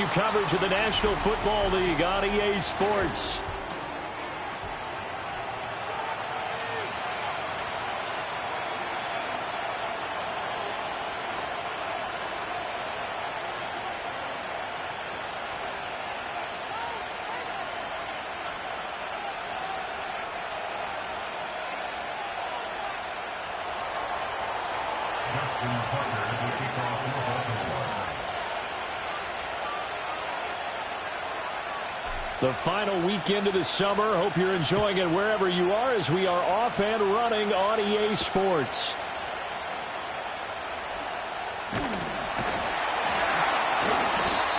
coverage of the National Football League on EA Sports. The final weekend of the summer. Hope you're enjoying it wherever you are as we are off and running on EA Sports.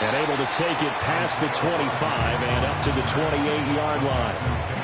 And able to take it past the 25 and up to the 28-yard line.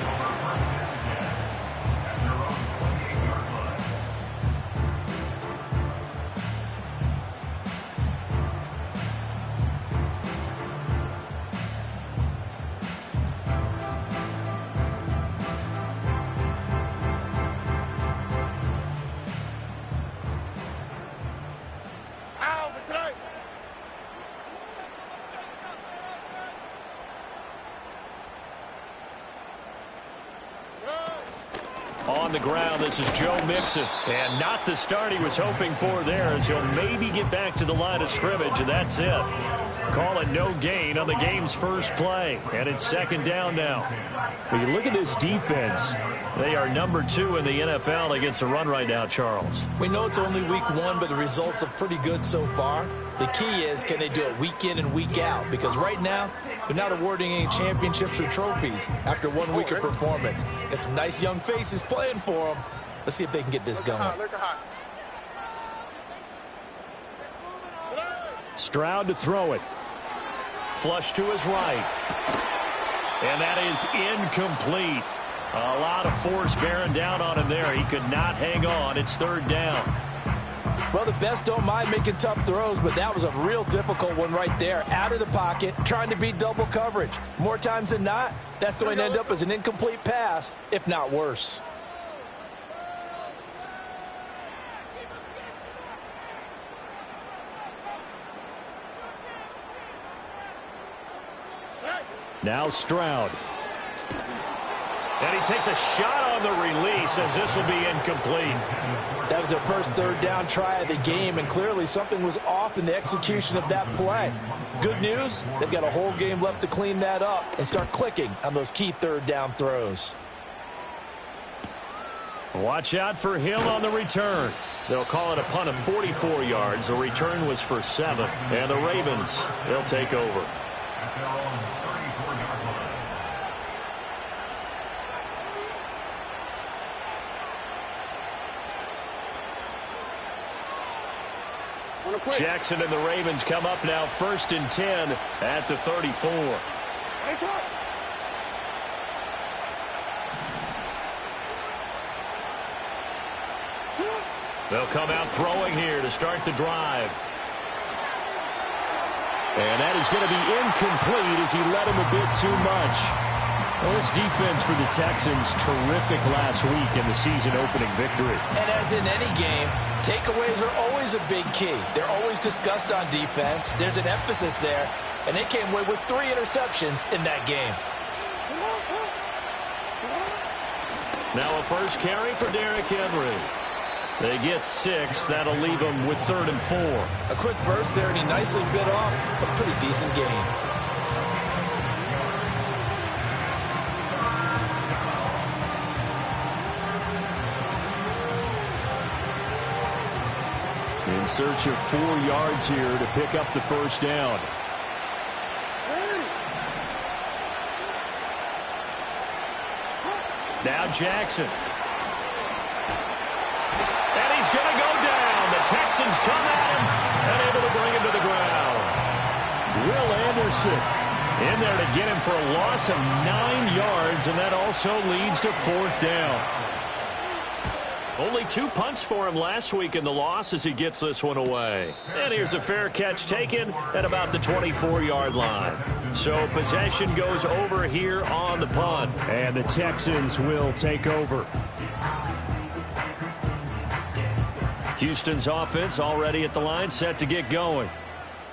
On the ground, this is Joe Mixon. And not the start he was hoping for there, as he'll maybe get back to the line of scrimmage, and that's it. Call it no gain on the game's first play. And it's second down now. When you look at this defense, they are number 2 in the NFL against the run right now, Charles. We know it's only week 1, but the results are pretty good so far. The key is, can they do it week in and week out? Because right now, they're not awarding any championships or trophies after 1 week of performance. Got some nice young faces playing for them. Let's see if they can get this going. Stroud to throw it. Flush to his right. And that is incomplete. A lot of force bearing down on him there. He could not hang on. It's third down. Well, the best don't mind making tough throws, but that was a real difficult one right there. Out of the pocket, trying to beat double coverage. More times than not, that's going to end up as an incomplete pass, if not worse. Now Stroud. And he takes a shot on the release as this will be incomplete. That was their first third down try of the game, and clearly something was off in the execution of that play. Good news, they've got a whole game left to clean that up and start clicking on those key third down throws. Watch out for Hill on the return. They'll call it a punt of 44 yards. The return was for 7. And the Ravens, they'll take over. Jackson and the Ravens come up now, 1st and 10 at the 34. They'll come out throwing here to start the drive. And that is going to be incomplete as he led him a bit too much. Well, this defense for the Texans, terrific last week in the season-opening victory. And as in any game, takeaways are always a big key. They're always discussed on defense. There's an emphasis there, and they came away with 3 interceptions in that game. Now a first carry for Derrick Henry. They get 6. That'll leave them with 3rd and 4. A quick burst there, and he nicely bit off a pretty decent game. In search of 4 yards here to pick up the first down. Now Jackson. And he's going to go down. The Texans come at him and able to bring him to the ground. Will Anderson in there to get him for a loss of 9 yards, and that also leads to 4th down. Only 2 punts for him last week in the loss as he gets this one away. And here's a fair catch taken at about the 24-yard line. So possession goes over here on the punt. And the Texans will take over. Houston's offense already at the line, set to get going.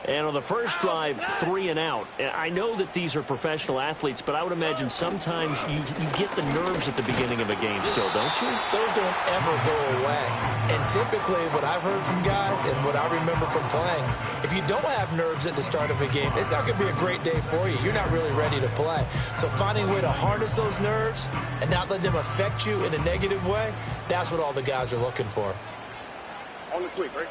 And on the first drive, 3 and out. I know that these are professional athletes, but I would imagine sometimes you get the nerves at the beginning of a game still, don't you? Those don't ever go away. And typically what I've heard from guys and what I remember from playing, if you don't have nerves at the start of a game, it's not going to be a great day for you. You're not really ready to play. So finding a way to harness those nerves and not let them affect you in a negative way, that's what all the guys are looking for. On the quick, right?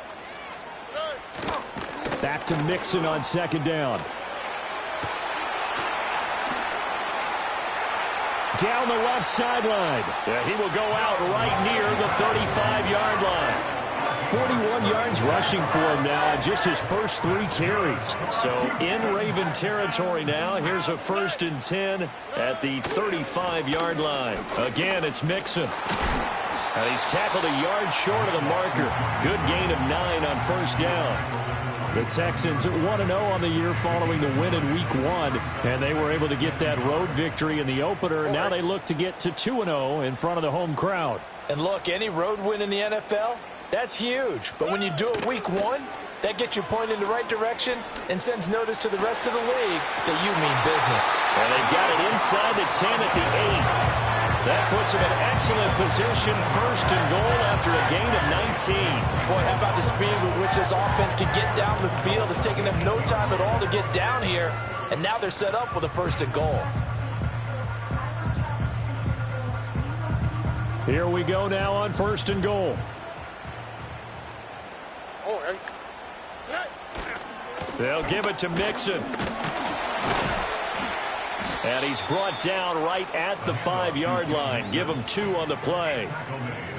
Back to Mixon on second down. Down the left sideline. Yeah, he will go out right near the 35-yard line. 41 yards rushing for him now on just his first 3 carries. So in Raven territory now. Here's a 1st and 10 at the 35-yard line. Again, it's Mixon. And he's tackled a yard short of the marker. Good gain of 9 on first down. The Texans at 1-0 on the year following the win in Week 1, and they were able to get that road victory in the opener. Now they look to get to 2-0 in front of the home crowd. And look, any road win in the NFL, that's huge. But when you do it Week 1, that gets you pointed in the right direction and sends notice to the rest of the league that you mean business. And they've got it inside the 10 at the 8. That puts him in excellent position, 1st and goal after a gain of 19. Boy, how about the speed with which this offense can get down the field? It's taken them no time at all to get down here, and now they're set up with a 1st and goal. Here we go now on 1st and goal. Oh, right. They'll give it to Mixon. And he's brought down right at the 5-yard line. Give him 2 on the play.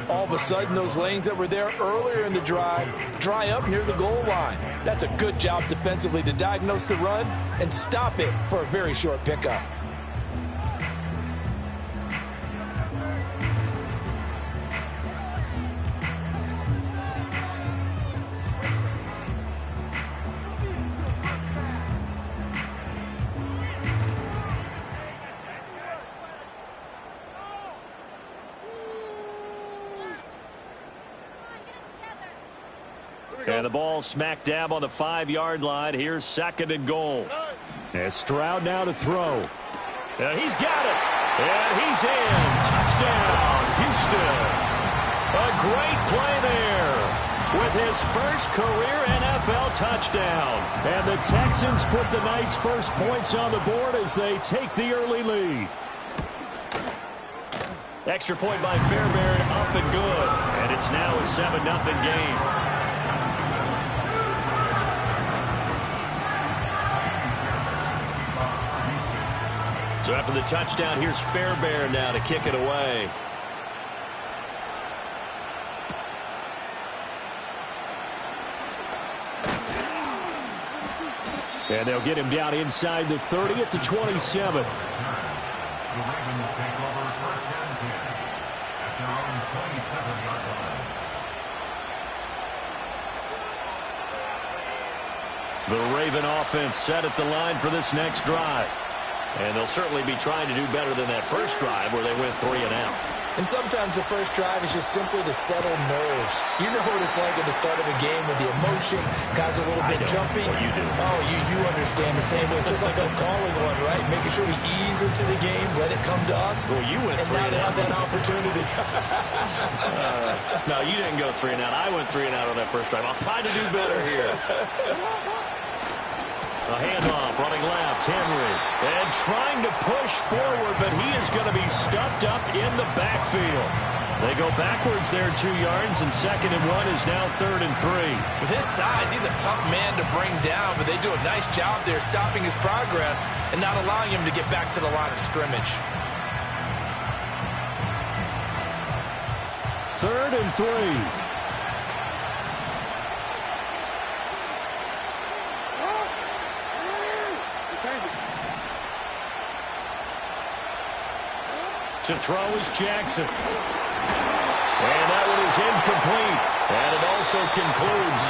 All of a sudden, those lanes that were there earlier in the drive dry up near the goal line. That's a good job defensively to diagnose the run and stop it for a very short pickup. And the ball smack dab on the 5-yard line. Here's 2nd and goal. And Stroud now to throw. And he's got it. And he's in. Touchdown, Houston. A great play there with his first career NFL touchdown. And the Texans put the Knights' first points on the board as they take the early lead. Extra point by Fairbairn, up and good. And it's now a 7-0 game. So after the touchdown, here's Fairbairn now to kick it away. And they'll get him down inside the 30 at the 27. The Raven offense set at the line for this next drive. And they'll certainly be trying to do better than that first drive where they went 3 and out. And sometimes the first drive is just simply to settle nerves. You know what it's like at the start of a game with the emotion, guys a little bit jumpy. Well, you do. Oh, you understand the same way. It's just like us calling one, right? Making sure we ease into the game, let it come to us. Well, you went 3 and now and they out. have that opportunity. No, you didn't go 3 and out. I went 3 and out on that first drive. I'll try to do better here. A handoff, running left, Henry. And trying to push forward, but he is going to be stuffed up in the backfield. They go backwards there 2 yards, and 2nd and 1 is now 3rd and 3. With his size, he's a tough man to bring down, but they do a nice job there stopping his progress and not allowing him to get back to the line of scrimmage. 3rd and 3. To throw is Jackson. And that one is incomplete. And it also concludes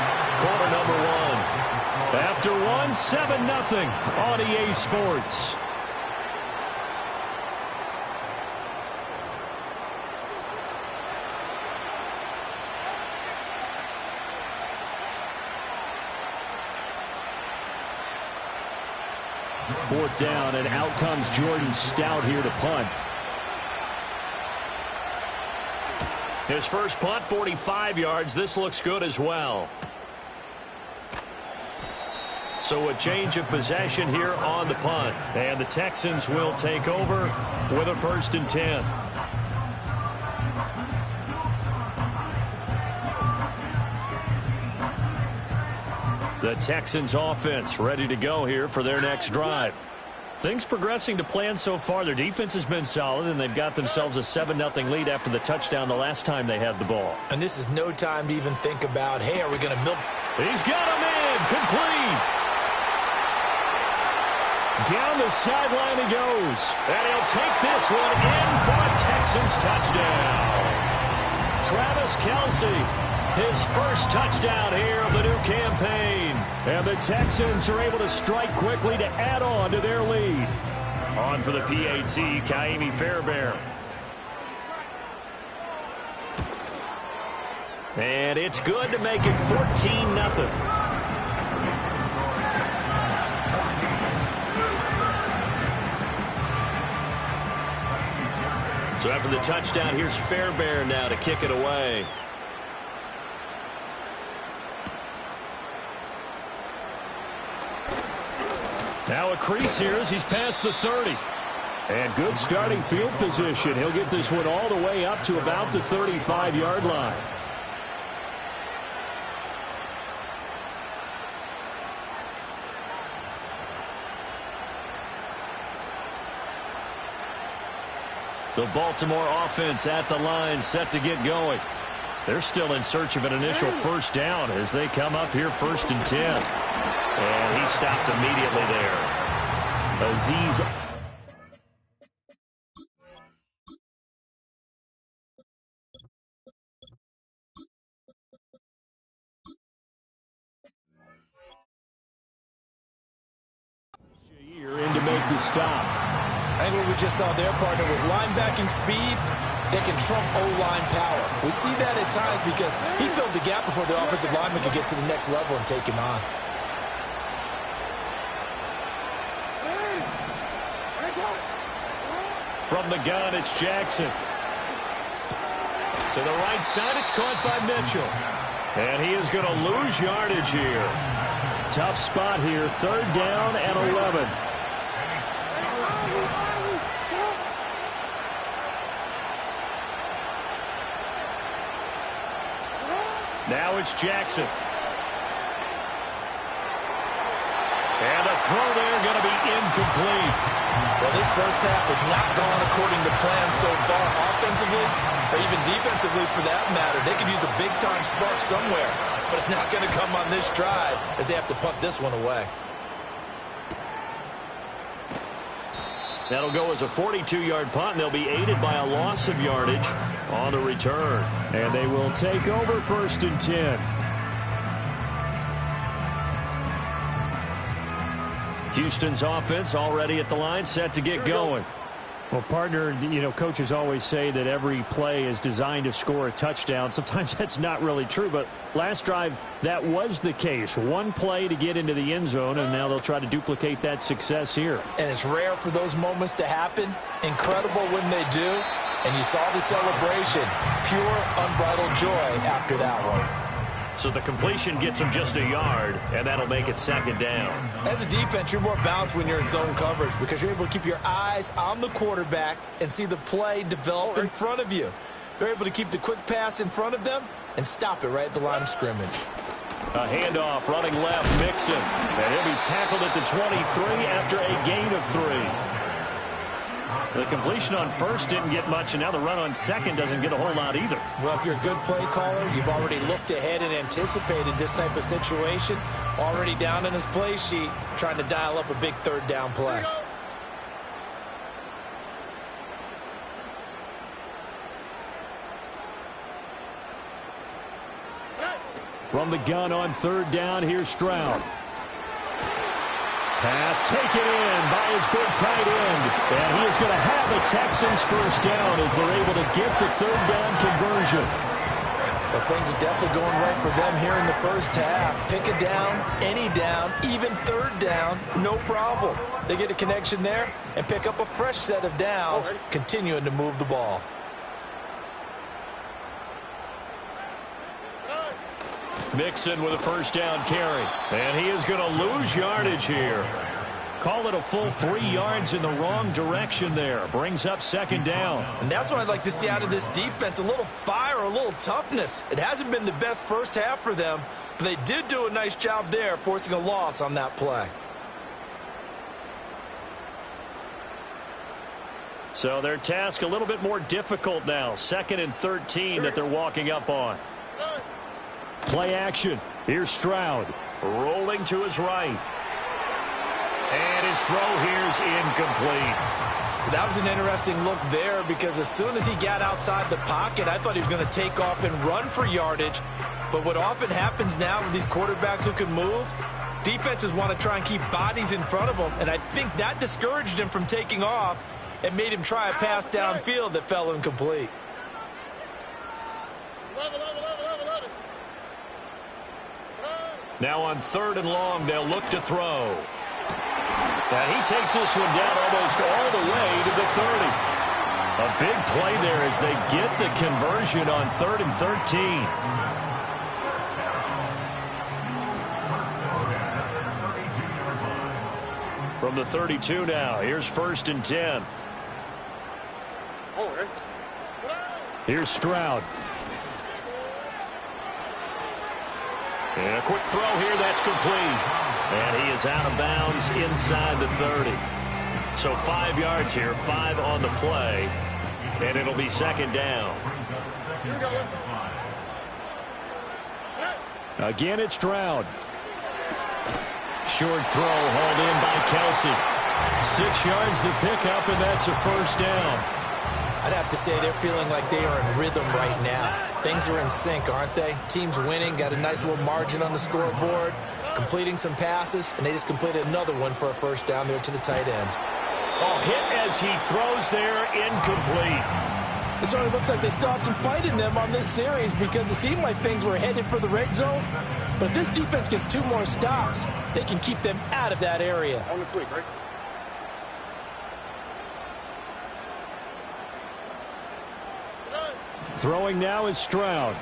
quarter number 1. After 7-0 on EA Sports. 4th down, and out comes Jordan Stout here to punt. His first punt, 45 yards. This looks good as well. So a change of possession here on the punt. And the Texans will take over with a 1st and 10. The Texans offense ready to go here for their next drive. Things progressing to plan so far. Their defense has been solid, and they've got themselves a 7-0 lead after the touchdown the last time they had the ball. And this is no time to even think about, hey, are we going to milk? He's got him in. Complete. Down the sideline he goes. And he'll take this one in for a Texans touchdown. Travis Kelce. His first touchdown here of the new campaign. And the Texans are able to strike quickly to add on to their lead. On for the PAT, Ka'imi Fairbairn. And it's good to make it 14-0. So after the touchdown, here's Fairbairn now to kick it away. Now a crease here as he's past the 30. And good starting field position. He'll get this one all the way up to about the 35-yard line. The Baltimore offense at the line, set to get going. They're still in search of an initial 1st down as they come up here 1st and 10. And he stopped immediately there. Azeez. Shair in to make the stop. I think what we just saw their partner was linebacking speed. They can trump O-line power. We see that at times because he filled the gap before the offensive lineman could get to the next level and take him on. From the gun, it's Jackson. To the right side, it's caught by Mitchell. And he is going to lose yardage here. Tough spot here, 3rd down and 11. Now it's Jackson. And the throw there going to be incomplete. Well, this first half has not gone according to plan so far offensively or even defensively for that matter. They could use a big-time spark somewhere, but it's not going to come on this drive as they have to punt this one away. That'll go as a 42-yard punt, and they'll be aided by a loss of yardage on the return. And they will take over 1st and 10. Houston's offense already at the line, set to get going. Well, partner, coaches always say that every play is designed to score a touchdown. Sometimes that's not really true, but last drive, that was the case. One play to get into the end zone, and now they'll try to duplicate that success here. And it's rare for those moments to happen. Incredible when they do. And you saw the celebration. Pure, unbridled joy after that one. So the completion gets him just a yard, and that'll make it 2nd down. As a defense, you're more balanced when you're in zone coverage because you're able to keep your eyes on the quarterback and see the play develop in front of you. They're able to keep the quick pass in front of them and stop it right at the line of scrimmage. A handoff running left, Mixon. And he'll be tackled at the 23 after a gain of 3. The completion on 1st didn't get much, and now the run on 2nd doesn't get a whole lot either. Well, if you're a good play caller, you've already looked ahead and anticipated this type of situation. Already down in his play sheet, trying to dial up a big 3rd down play. From the gun on 3rd down, here's Stroud. Pass taken in by his big tight end. And he is going to have the Texans 1st down as they're able to get the 3rd down conversion. Well, things are definitely going right for them here in the first half. Pick a down, any down, even third down, no problem. They get a connection there and pick up a fresh set of downs, continuing to move the ball. Mixon with a first down carry. And he is going to lose yardage here. Call it a full 3 yards in the wrong direction there. Brings up second down. And that's what I'd like to see out of this defense. A little fire, a little toughness. It hasn't been the best first half for them, but they did do a nice job there, forcing a loss on that play. So their task a little bit more difficult now. 2nd and 13 that they're walking up on. Play action. Here's Stroud. Rolling to his right. And his throw here's incomplete. That was an interesting look there because as soon as he got outside the pocket, I thought he was going to take off and run for yardage. But what often happens now with these quarterbacks who can move, defenses want to try and keep bodies in front of them. And I think that discouraged him from taking off and made him try a pass downfield that fell incomplete. Now on 3rd and long, they'll look to throw. And he takes this one down almost all the way to the 30. A big play there as they get the conversion on 3rd and 13. From the 32 now, here's 1st and 10. Here's Stroud. And a quick throw here, that's complete. And he is out of bounds inside the 30. So 5 yards here, 5 on the play. And it'll be second down. Again, it's Stroud. Short throw hauled in by Kelsey. 6 yards the pickup, and that's a first down. I'd have to say they're feeling like they are in rhythm right now. Things are in sync, aren't they? Team's winning, got a nice little margin on the scoreboard, completing some passes, and they just completed another one for a first down there to the tight end. Oh, hit as he throws there, incomplete. It sort of looks like they still have some fight in them on this series because it seemed like things were headed for the red zone. But if this defense gets 2 more stops, they can keep them out of that area. On the quick, right? Throwing now is Stroud.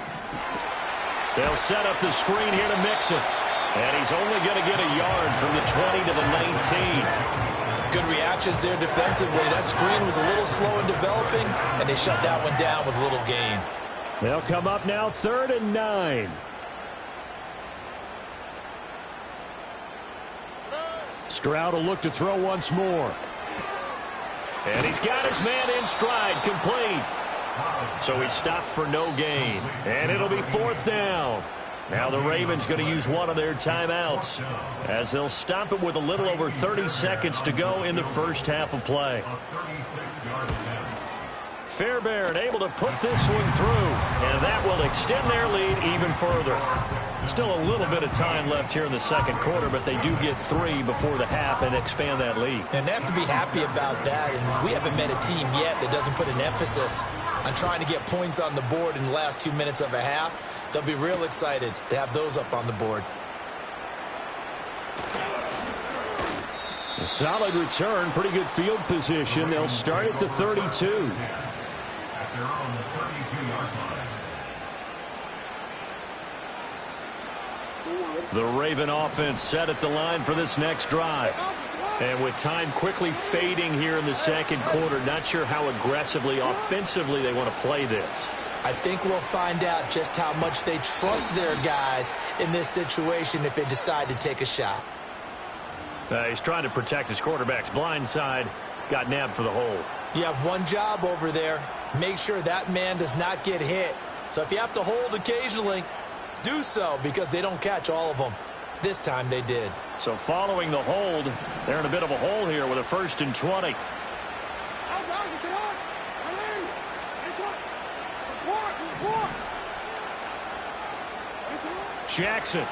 They'll set up the screen here to Mixon. And he's only going to get a yard from the 20 to the 19. Good reactions there defensively. That screen was a little slow in developing, and they shut that one down with little gain. They'll come up now 3rd and 9. Stroud will look to throw once more. And he's got his man in stride, complete. So he stopped for no gain. And it'll be 4th down. Now the Ravens going to use one of their timeouts as they'll stop it with a little over 30 seconds to go in the first half of play. Fairbairn able to put this one through, and that will extend their lead even further. Still a little bit of time left here in the second quarter, but they do get 3 before the half and expand that lead. And they have to be happy about that, and we haven't met a team yet that doesn't put an emphasis on trying to get points on the board in the last 2 minutes of a half. They'll be real excited to have those up on the board. A solid return, pretty good field position. They'll start at the 32. The Raven offense set at the line for this next drive. And with time quickly fading here in the second quarter, not sure how aggressively, offensively they want to play this. I think we'll find out just how much they trust their guys in this situation if they decide to take a shot. He's trying to protect his quarterback's blind side. Got nabbed for the hold. You have one job over there. Make sure that man does not get hit. So if you have to hold occasionally, do so because they don't catch all of them. This time they did. So following the hold, they're in a bit of a hole here with a 1st and 20. Jackson.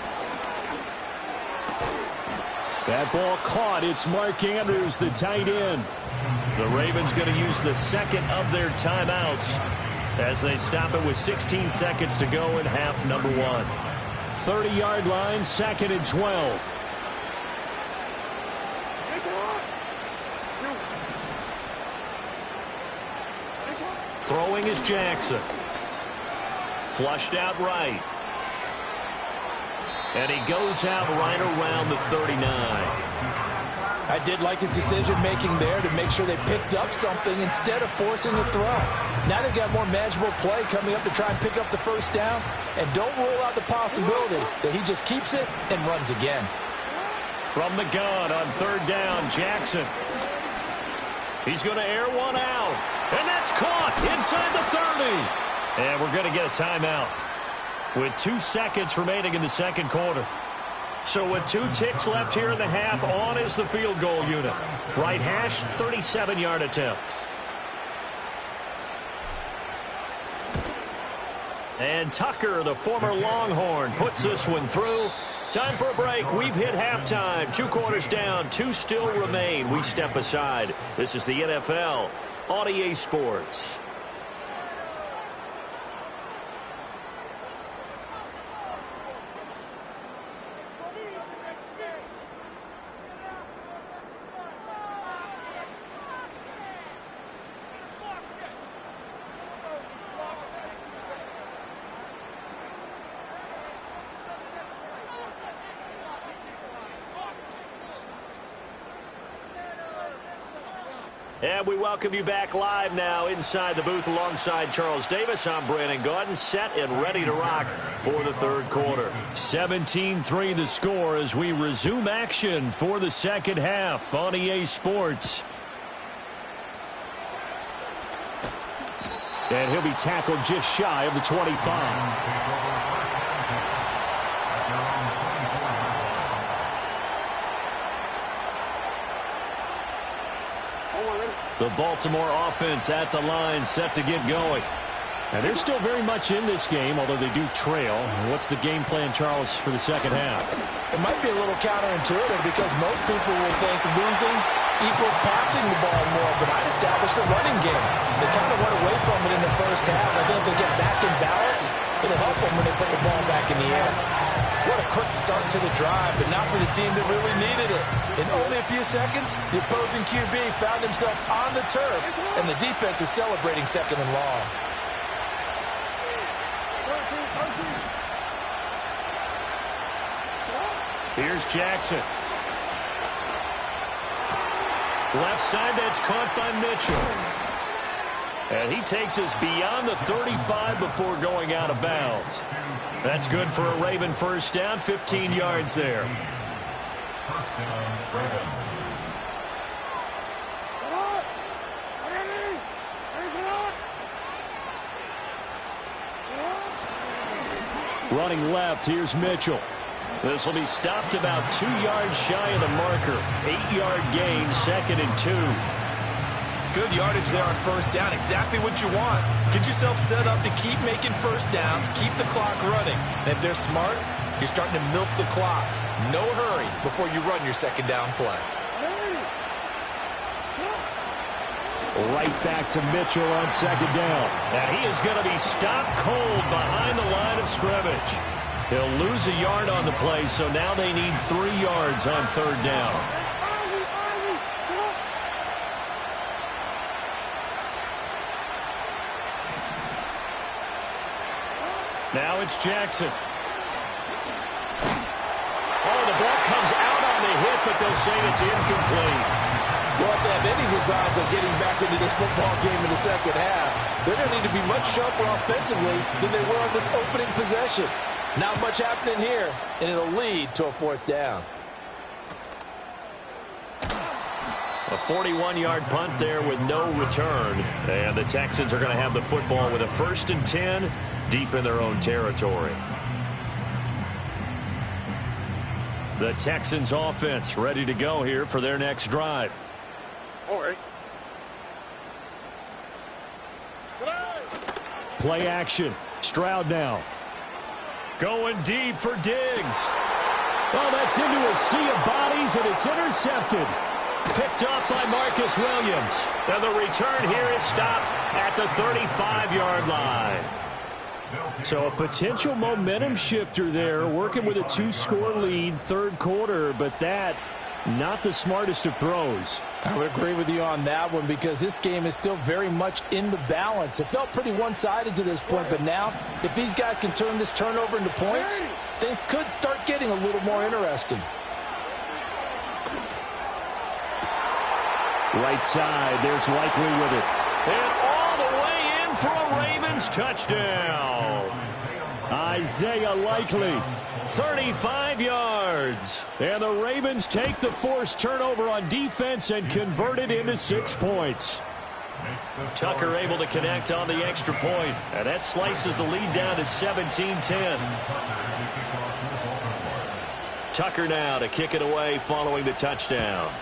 That ball caught. It's Mark Andrews, the tight end. The Ravens going to use the second of their timeouts. as they stop it with 16 seconds to go in half number one. 30-yard line, 2nd and 12. Throwing is Jackson. Flushed out right. And he goes out right around the 39. I did like his decision-making there to make sure they picked up something instead of forcing the throw. Now they've got more manageable play coming up to try and pick up the first down. And don't rule out the possibility that he just keeps it and runs again. From the gun on 3rd down, Jackson. He's going to air one out. And that's caught inside the 30. And we're going to get a timeout with 2 seconds remaining in the second quarter. So with 2 ticks left here in the half, on is the field goal unit. Right hash, 37-yard attempt. And Tucker, the former Longhorn, puts this one through. Time for a break. We've hit halftime. 2 quarters down. 2 still remain. We step aside. This is the NFL on EA Sports. And we welcome you back live now inside the booth alongside Charles Davis. I'm Brandon Gaudin, set and ready to rock for the third quarter. 17-3 the score as we resume action for the second half on EA Sports. And he'll be tackled just shy of the 25. The Baltimore offense at the line, set to get going. And they're still very much in this game, although they do trail. What's the game plan, Charles, for the second half? It might be a little counterintuitive because most people will think losing equals passing the ball more, but I'd establish the running game. They kind of went away from it in the first half. I think if they get back in balance, it'll help them when they put the ball back in the air. What a quick start to the drive, but not for the team that really needed it. In only a few seconds, the opposing QB found himself on the turf, and the defense is celebrating 2nd and long. Here's Jackson. Left side, that's caught by Mitchell. And he takes us beyond the 35 before going out of bounds. That's good for a Raven first down, 15 yards there. Running left, here's Mitchell. This will be stopped about 2 yards shy of the marker. 8-yard gain, 2nd and 2. Good yardage there on first down. Exactly what you want. Get yourself set up to keep making first downs, keep the clock running. And if they're smart, you're starting to milk the clock. No hurry before you run your second down play. Right back to Mitchell on 2nd down. And he is going to be stopped cold behind the line of scrimmage. He'll lose a yard on the play, so now they need 3 yards on 3rd down. Now it's Jackson. Oh, the ball comes out on the hit, but they'll say it's incomplete. Well, if they have any designs of getting back into this football game in the second half, they're going to need to be much sharper offensively than they were on this opening possession. Not much happening here, and it'll lead to a 4th down. A 41-yard punt there with no return. And the Texans are going to have the football with a 1st and 10 deep in their own territory. The Texans offense ready to go here for their next drive. All right. Play action. Stroud now. Going deep for Diggs. Well, that's into a sea of bodies, and it's intercepted. Picked up by Marcus Williams. And the return here is stopped at the 35-yard line. So a potential momentum shifter there, working with a 2-score lead, third quarter, but that, not the smartest of throws. I would agree with you on that one because this game is still very much in the balance. It felt pretty one-sided to this point, but now if these guys can turn this turnover into points, things could start getting a little more interesting. Right side, there's Likely with it. And all the way in for a Ravens touchdown. Isaiah Likely, 35 yards. And the Ravens take the forced turnover on defense and convert it into 6 points. Tucker able to connect on the extra point. And that slices the lead down to 17-10. Tucker now to kick it away following the touchdown.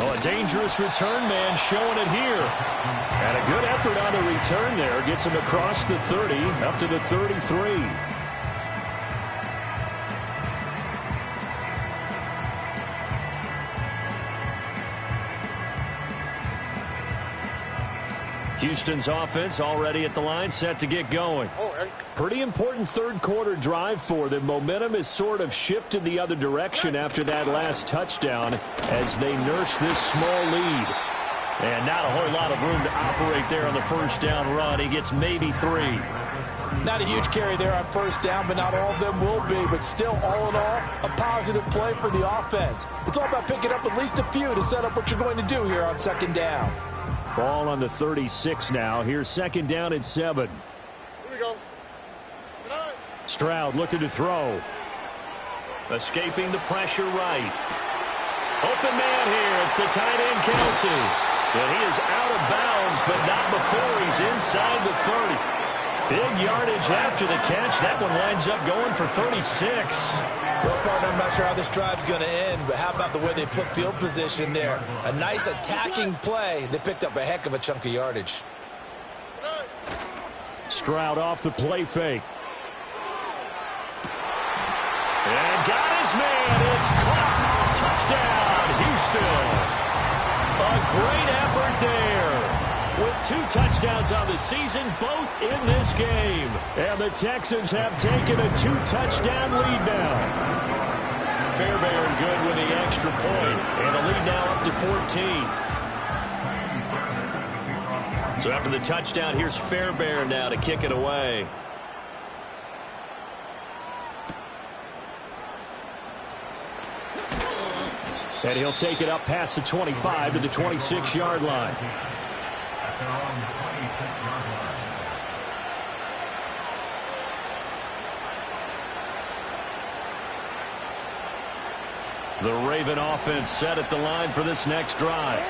Oh, a dangerous return man showing it here. And a good effort on the return there. Gets him across the 30, up to the 33. Houston's offense already at the line, set to get going. Pretty important third quarter drive for them. Momentum has sort of shifted the other direction after that last touchdown as they nurse this small lead. And not a whole lot of room to operate there on the first down run. He gets maybe 3. Not a huge carry there on first down, but not all of them will be. But still, all in all, a positive play for the offense. It's all about picking up at least a few to set up what you're going to do here on second down. Ball on the 36 now. Here's second down at 7. Here we go. Stroud looking to throw. Escaping the pressure right. Open man here. It's the tight end, Kelsey. And he is out of bounds, but not before he's inside the 30. Big yardage after the catch. That one winds up going for 36. Well, partner, I'm not sure how this drive's going to end, but how about the way they flip field position there? A nice attacking play. They picked up a heck of a chunk of yardage. Stroud off the play fake. And got his man. It's caught. Touchdown, Houston. A great effort there. With 2 touchdowns on the season, both in this game. And the Texans have taken a 2-touchdown lead now. Fairbairn good with the extra point. And the lead now up to 14. So after the touchdown, here's Fairbairn now to kick it away. And he'll take it up past the 25 to the 26-yard line. The Raven offense set at the line for this next drive.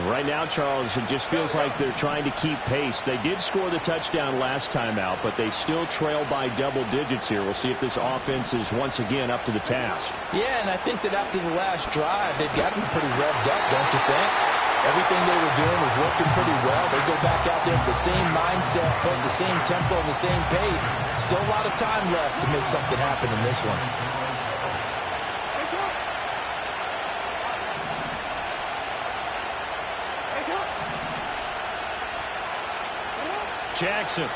Right now, Charles, it just feels like they're trying to keep pace. They did score the touchdown last time out, but they still trail by double digits here. We'll see if this offense is once again up to the task. Yeah, and I think that after the last drive, they've got to be pretty revved up, don't you think? Everything they were doing was working pretty well. They go back out there with the same mindset, putting the same tempo and the same pace. Still a lot of time left to make something happen in this one. Jackson.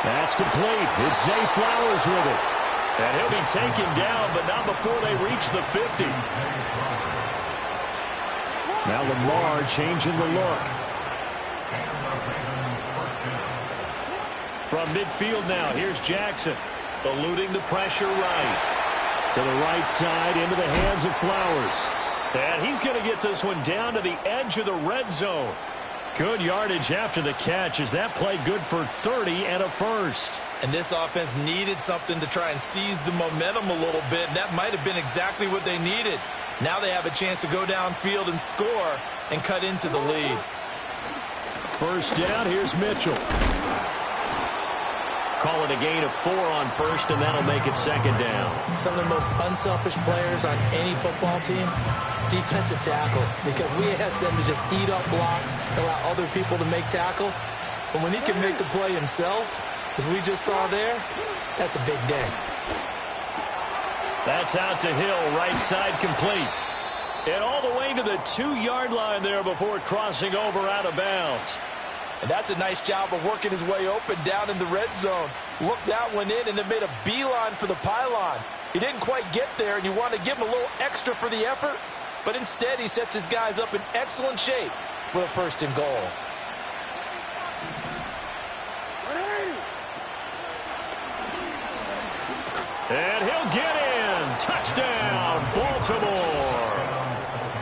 That's complete. It's Zay Flowers with it. And he'll be taken down, but not before they reach the 50. Now Lamar changing the look. From midfield now, here's Jackson. Eluding the pressure right. To the right side, into the hands of Flowers. And he's going to get this one down to the edge of the red zone. Good yardage after the catch. Is that play good for 30 and a first? And this offense needed something to try and seize the momentum a little bit. And that might have been exactly what they needed. Now they have a chance to go downfield and score and cut into the lead. First down, here's Mitchell. Call it a gain of 4 on first, and that'll make it second down. Some of the most unselfish players on any football team, defensive tackles, because we ask them to just eat up blocks and allow other people to make tackles. But when he can make the play himself, as we just saw there, that's a big day. That's out to Hill, right side complete. And all the way to the 2-yard line there before crossing over out of bounds. And that's a nice job of working his way open down in the red zone. Looked that one in and then made a beeline for the pylon. He didn't quite get there, and you want to give him a little extra for the effort, but instead he sets his guys up in excellent shape with a 1st and goal. And he'll get in. Touchdown, Baltimore.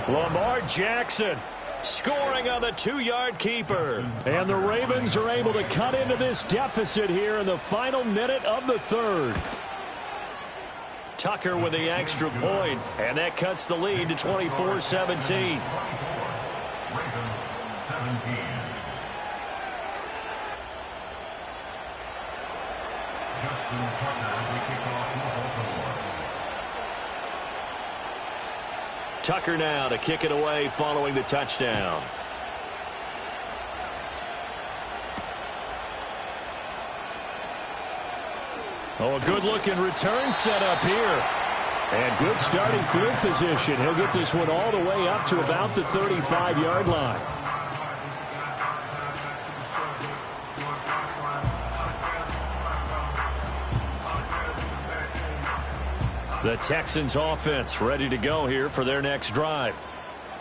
Lamar Jackson scoring on the 2-yard keeper. And the Ravens are able to cut into this deficit here in the final minute of the 3rd. Tucker with the extra point, and that cuts the lead to 24-17. Tucker now to kick it away following the touchdown. Oh, a good-looking return set up here. And good starting field position. He'll get this one all the way up to about the 35-yard line. The Texans offense ready to go here for their next drive.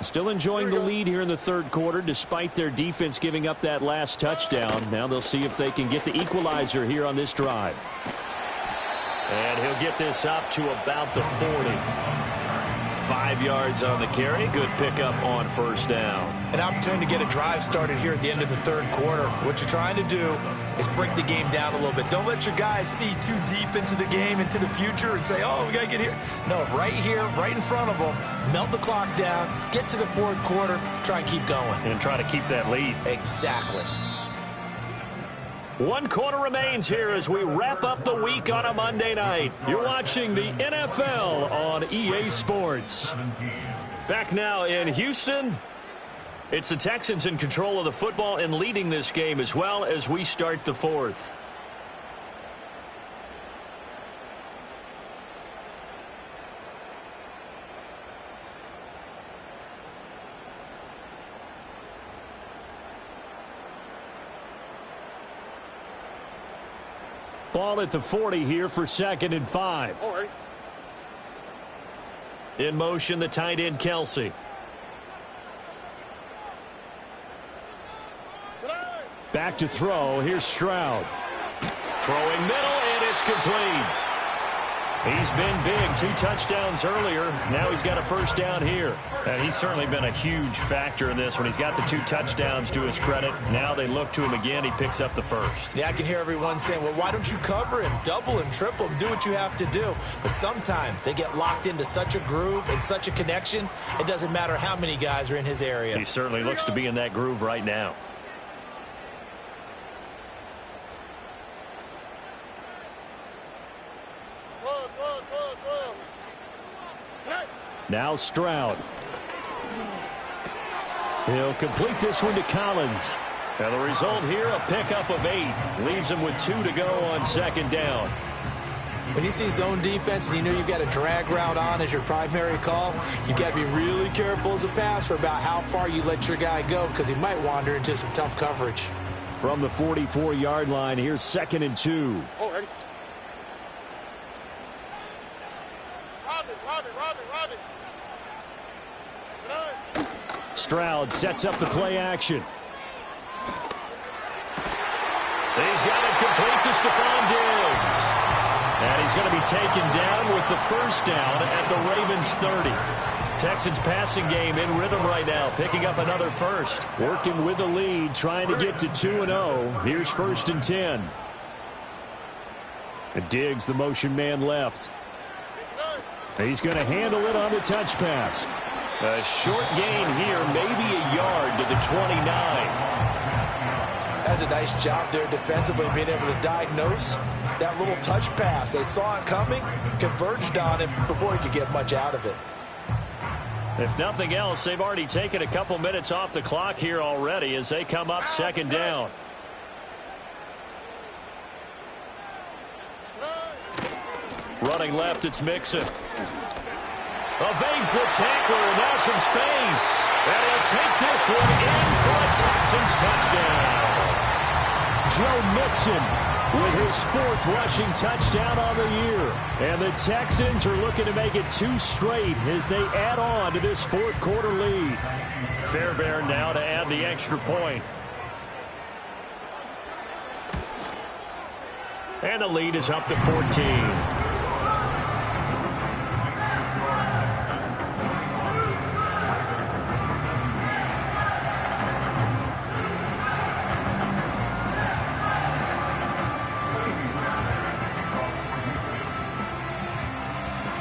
Still enjoying the lead here in the 3rd quarter despite their defense giving up that last touchdown. Now they'll see if they can get the equalizer here on this drive. And he'll get this up to about the 40. 5 yards on the carry. Good pickup on 1st down. An opportunity to get a drive started here at the end of the 3rd quarter. What you're trying to do is break the game down a little bit. Don't let your guys see too deep into the game, into the future, and say, oh, we got to get here. No, right here, right in front of them, melt the clock down, get to the 4th quarter, try and keep going. And try to keep that lead. Exactly. 1 quarter remains here as we wrap up the week on a Monday night. You're watching the NFL on EA Sports. Back now in Houston. It's the Texans in control of the football and leading this game as well as we start the 4th. Ball at the 40 here for 2nd and 5. All right. In motion, the tight end, Kelsey. Back to throw. Here's Stroud. Throwing middle, and it's complete. He's been big. 2 touchdowns earlier. Now he's got a 1st down here. And he's certainly been a huge factor in this when he's got the 2 touchdowns to his credit. Now they look to him again. He picks up the 1st. Yeah, I can hear everyone saying, well, why don't you cover him, double him, triple him, do what you have to do. But sometimes they get locked into such a groove and such a connection, it doesn't matter how many guys are in his area. He certainly looks to be in that groove right now. Now Stroud. He'll complete this one to Collins. And the result here, a pickup of 8. Leaves him with 2 to go on 2nd down. When you see zone defense and you know you've got a drag route on as your primary call, you've got to be really careful as a passer about how far you let your guy go because he might wander into some tough coverage. From the 44-yard line, here's 2nd and 2. All right. Stroud sets up the play action. He's got it complete to Stephon Diggs. And he's going to be taken down with the 1st down at the Ravens 30. Texans passing game in rhythm right now, picking up another 1st. Working with the lead, trying to get to 2-0. Here's 1st and 10. And Diggs, the motion man left. He's going to handle it on the touch pass. A short gain here, maybe a yard to the 29. That's a nice job there defensively, being able to diagnose that little touch pass. They saw it coming, converged on it before he could get much out of it. If nothing else, they've already taken a couple minutes off the clock here already as they come up 2nd down. Running left, it's Mixon. Evades the tackler, and now some space. And he'll take this one in for a Texans touchdown. Joe Mixon with his 4th rushing touchdown on the year. And the Texans are looking to make it 2 straight as they add on to this 4th quarter lead. Fairbairn now to add the extra point. And the lead is up to 14.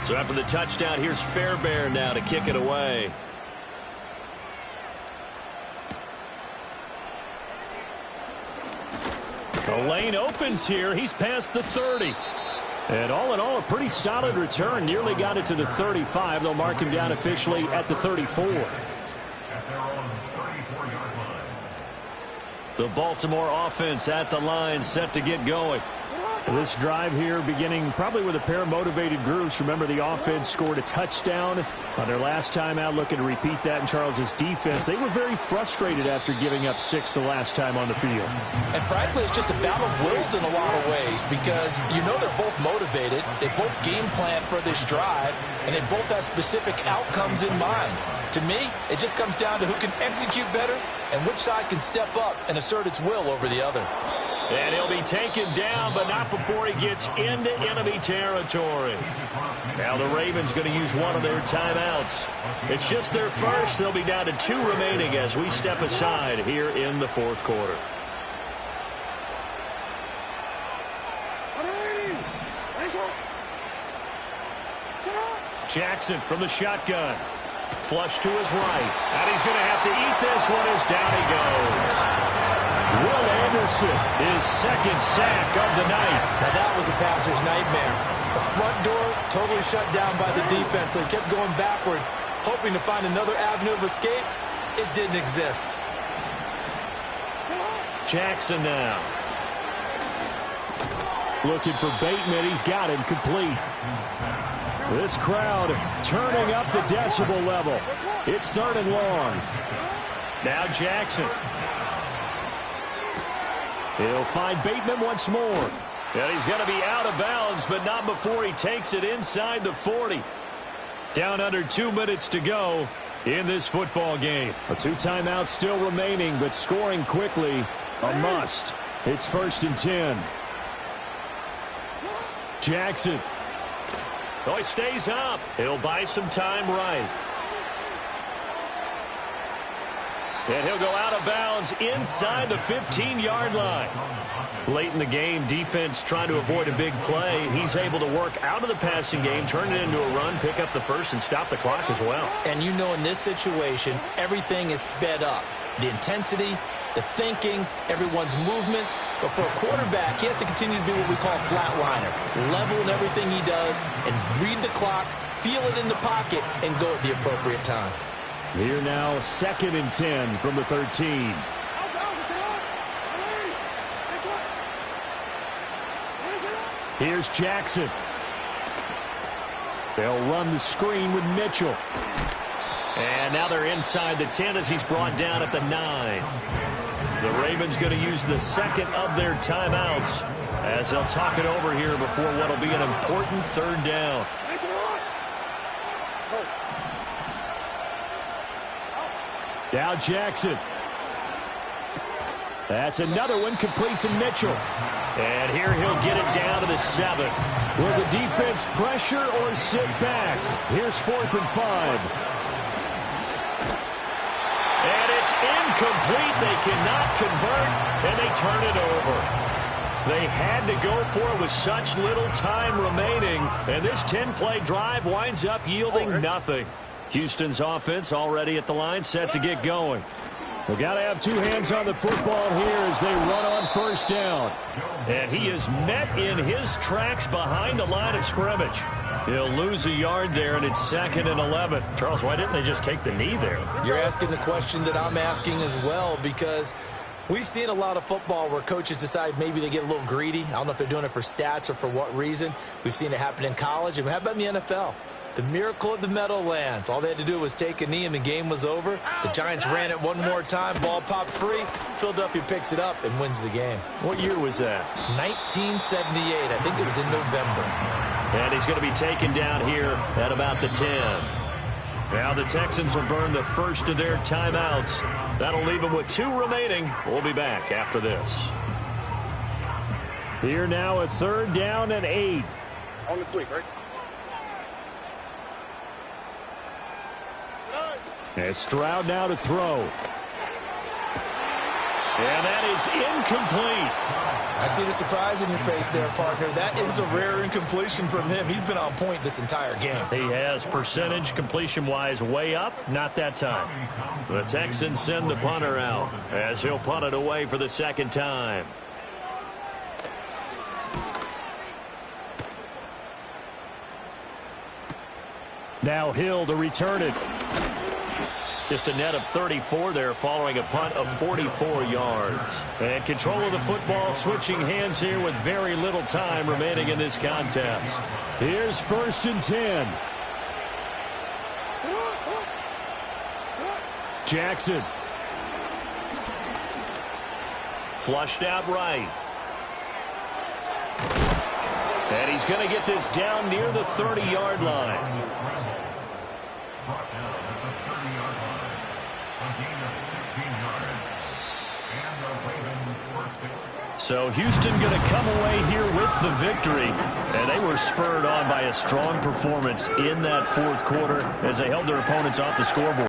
So after the touchdown, here's Fairbairn now to kick it away. The lane opens here. He's past the 30. And all in all, a pretty solid return. Nearly got it to the 35. They'll mark him down officially at the 34. The Baltimore offense at the line, set to get going. This drive here beginning probably with a pair of motivated groups. Remember, the offense scored a touchdown on their last time out, looking to repeat that in Charles's defense. They were very frustrated after giving up 6 the last time on the field. And frankly, it's just a battle of wills in a lot of ways because you know they're both motivated. They both game plan for this drive, and they both have specific outcomes in mind. To me, it just comes down to who can execute better and which side can step up and assert its will over the other. And he'll be taken down, but not before he gets into enemy territory. Now the Ravens going to use one of their timeouts. It's just their first. They'll be down to 2 remaining as we step aside here in the 4th quarter. Jackson from the shotgun. Flush to his right. And he's going to have to eat this one as down he goes. Will Anderson, his 2nd sack of the night. Now that was a passer's nightmare. The front door totally shut down by the defense, so he kept going backwards, hoping to find another avenue of escape. It didn't exist. Jackson now. Looking for Bateman. He's got him complete. This crowd turning up the decibel level. It's 3rd and long. Now Jackson. He'll find Bateman once more. And he's going to be out of bounds, but not before he takes it inside the 40. Down under 2 minutes to go in this football game. 2 timeouts still remaining, but scoring quickly, a must. It's 1st and 10. Jackson. Oh, he stays up. He'll buy some time right. And he'll go out of bounds inside the 15-yard line. Late in the game, defense trying to avoid a big play. He's able to work out of the passing game, turn it into a run, pick up the first, and stop the clock as well. And you know in this situation, everything is sped up. The intensity, the thinking, everyone's movements. But for a quarterback, he has to continue to do what we call a flatliner. Level in everything he does and read the clock, feel it in the pocket, and go at the appropriate time. Here now, 2nd and 10 from the 13. Here's Jackson. They'll run the screen with Mitchell. And now they're inside the 10 as he's brought down at the 9. The Ravens going to use the 2nd of their timeouts as they'll talk it over here before what will be an important 3rd down. Now Jackson. That's another one complete to Mitchell. And here he'll get it down to the 7. Will the defense pressure or sit back? Here's 4th and 5. And it's incomplete. They cannot convert, and they turn it over. They had to go for it with such little time remaining, and this 10-play drive winds up yielding nothing. Houston's offense already at the line, set to get going. We've got to have 2 hands on the football here as they run on 1st down. And he is met in his tracks behind the line of scrimmage. He'll lose a yard there, and it's 2nd and 11. Charles, why didn't they just take the knee there? You're asking the question that I'm asking as well, because We've seen a lot of football where coaches decide maybe they get a little greedy. I don't know if they're doing it for stats or for what reason. We've seen it happen in college. And how about in the NFL? The miracle of the Meadowlands. All they had to do was take a knee and the game was over. The Giants ran it one more time. Ball popped free. Philadelphia picks it up and wins the game. What year was that? 1978. I think it was in November. And he's going to be taken down here at about the 10. Now the Texans will burn the first of their timeouts. That'll leave them with 2 remaining. We'll be back after this. Here now, a 3rd down and 8. On the quick, right? And Stroud now to throw. And that is incomplete. I see the surprise in your face there, partner. That is a rare incompletion from him. He's been on point this entire game. He has percentage completion-wise way up. Not that time. The Texans send the punter out as he'll punt it away for the 2nd time. Now Hill to return it. Just a net of 34 there following a punt of 44 yards. And control of the football switching hands here with very little time remaining in this contest. Here's 1st and 10. Jackson. Flushed out right. And he's going to get this down near the 30-yard line. So Houston going to come away here with the victory. And they were spurred on by a strong performance in that 4th quarter as they held their opponents off the scoreboard.